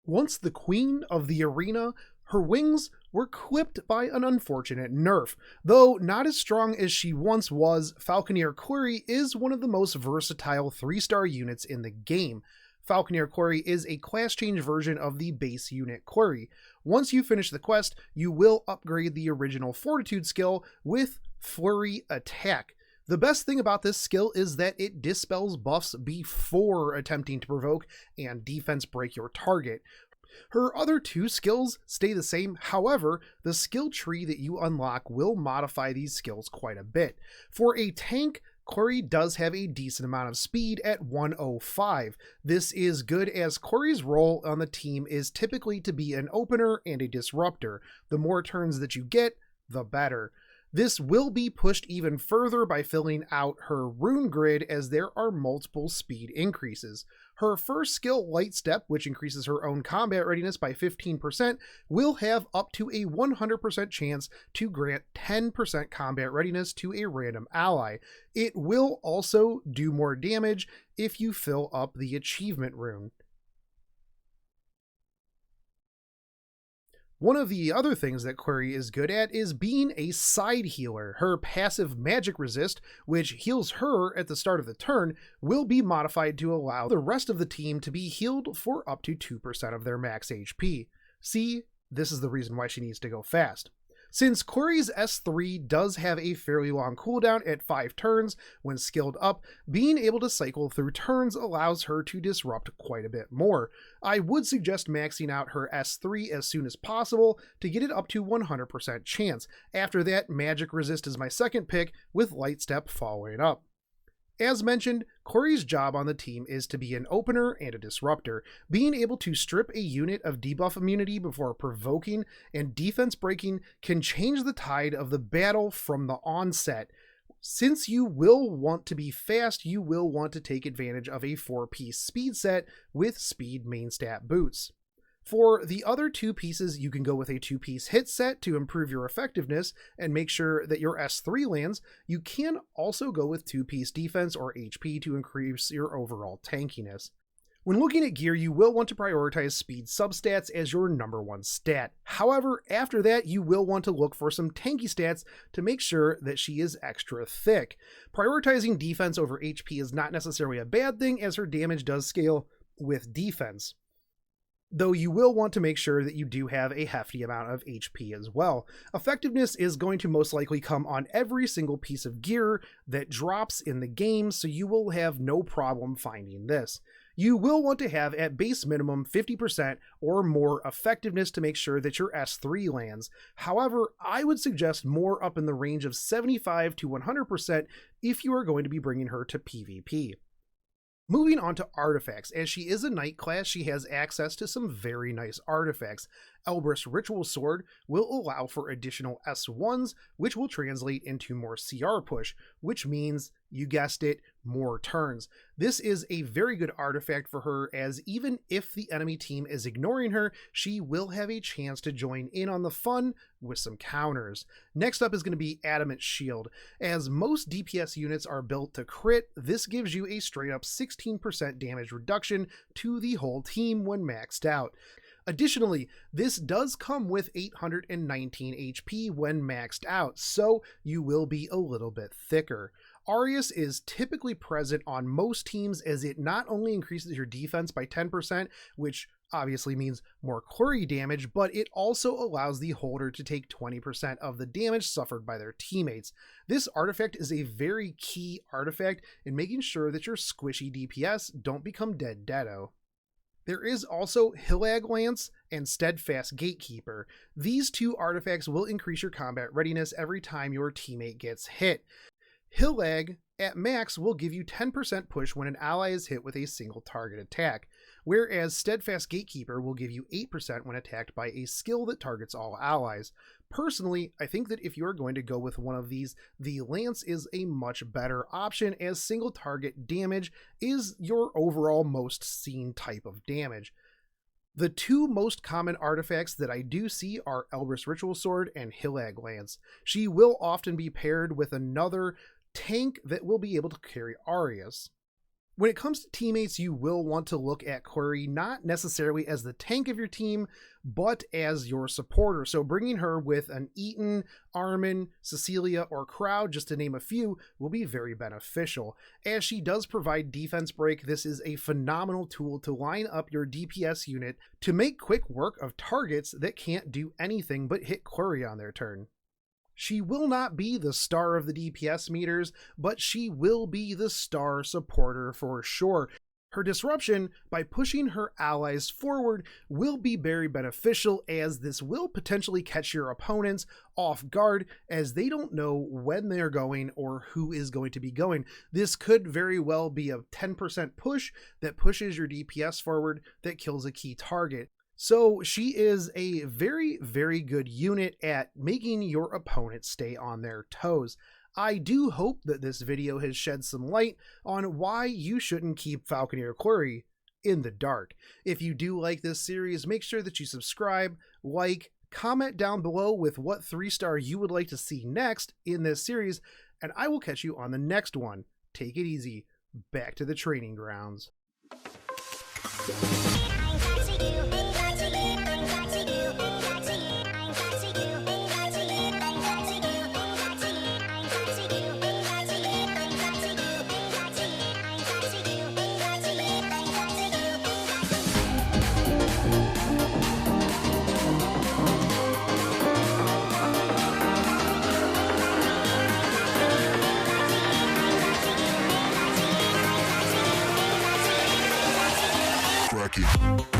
Once the queen of the arena, her wings were clipped by an unfortunate nerf. Though not as strong as she once was, Falconeer Kluri is one of the most versatile 3-star units in the game. Falconeer Kluri is a class change version of the base unit Kluri. Once you finish the quest, you will upgrade the original Fortitude skill with Flurry Attack. The best thing about this skill is that it dispels buffs before attempting to provoke and defense break your target. Her other two skills stay the same, however, the skill tree that you unlock will modify these skills quite a bit. For a tank, Kluri does have a decent amount of speed at 105. This is good as Kluri's role on the team is typically to be an opener and a disruptor. The more turns that you get, the better. This will be pushed even further by filling out her rune grid as there are multiple speed increases. Her first skill, Light Step, which increases her own combat readiness by 15%, will have up to a 100% chance to grant 10% combat readiness to a random ally. It will also do more damage if you fill up the achievement rune. One of the other things that Kluri is good at is being a side healer. Her passive magic resist, which heals her at the start of the turn, will be modified to allow the rest of the team to be healed for up to 2% of their max HP. See, this is the reason why she needs to go fast. Since Kluri's S3 does have a fairly long cooldown at 5 turns when skilled up, being able to cycle through turns allows her to disrupt quite a bit more. I would suggest maxing out her S3 as soon as possible to get it up to 100% chance. After that, Magic Resist is my second pick, with Light Step following up. As mentioned, Kluri's job on the team is to be an opener and a disruptor. Being able to strip a unit of debuff immunity before provoking and defense breaking can change the tide of the battle from the onset. Since you will want to be fast, you will want to take advantage of a 4-piece speed set with speed main stat boots. For the other 2 pieces, you can go with a 2-piece hit set to improve your effectiveness and make sure that your S3 lands. You can also go with 2-piece defense or HP to increase your overall tankiness. When looking at gear, you will want to prioritize speed substats as your number 1 stat. However, after that, you will want to look for some tanky stats to make sure that she is extra thick. Prioritizing defense over HP is not necessarily a bad thing, as her damage does scale with defense, though you will want to make sure that you do have a hefty amount of HP as well. Effectiveness is going to most likely come on every single piece of gear that drops in the game, so you will have no problem finding this. You will want to have at base minimum 50% or more effectiveness to make sure that your S3 lands. However, I would suggest more up in the range of 75 to 100% if you are going to be bringing her to PvP. Moving on to artifacts, as she is a knight class, she has access to some very nice artifacts. Elbrus Ritual Sword will allow for additional S1s, which will translate into more CR push, which means, you guessed it, more turns. This is a very good artifact for her, as even if the enemy team is ignoring her, she will have a chance to join in on the fun with some counters. Next up is going to be Adamant Shield. As most DPS units are built to crit, this gives you a straight up 16% damage reduction to the whole team when maxed out. Additionally, this does come with 819 HP when maxed out, so you will be a little bit thicker. Arius is typically present on most teams, as it not only increases your defense by 10%, which obviously means more Kluri damage, but it also allows the holder to take 20% of the damage suffered by their teammates. This artifact is a very key artifact in making sure that your squishy DPS don't become deado. There is also Hillag Lance and Steadfast Gatekeeper. These 2 artifacts will increase your combat readiness every time your teammate gets hit. Hillag at max will give you 10% push when an ally is hit with a single target attack, whereas Steadfast Gatekeeper will give you 8% when attacked by a skill that targets all allies. Personally, I think that if you're going to go with one of these, the Lance is a much better option, as single target damage is your overall most seen type of damage. The 2 most common artifacts that I do see are Elbrus Ritual Sword and Hillag Lance. She will often be paired with another tank that will be able to carry Arius. When it comes to teammates, you will want to look at Kluri not necessarily as the tank of your team, but as your supporter. So bringing her with an Eaton, Armin, Cecilia, or Crowd, just to name a few, will be very beneficial. As she does provide defense break, this is a phenomenal tool to line up your DPS unit to make quick work of targets that can't do anything but hit Kluri on their turn. She will not be the star of the DPS meters, but she will be the star supporter for sure. Her disruption, by pushing her allies forward, will be very beneficial, as this will potentially catch your opponents off guard, as they don't know when they're going or who is going to be going. This could very well be a 10% push that pushes your DPS forward that kills a key target. So she is a very, very good unit at making your opponent stay on their toes. I do hope that this video has shed some light on why you shouldn't keep Falconeer Kluri in the dark. If you do like this series, make sure that you subscribe, like, comment down below with what 3-star you would like to see next in this series, and I will catch you on the next one. Take it easy. Back to the training grounds. Crack it.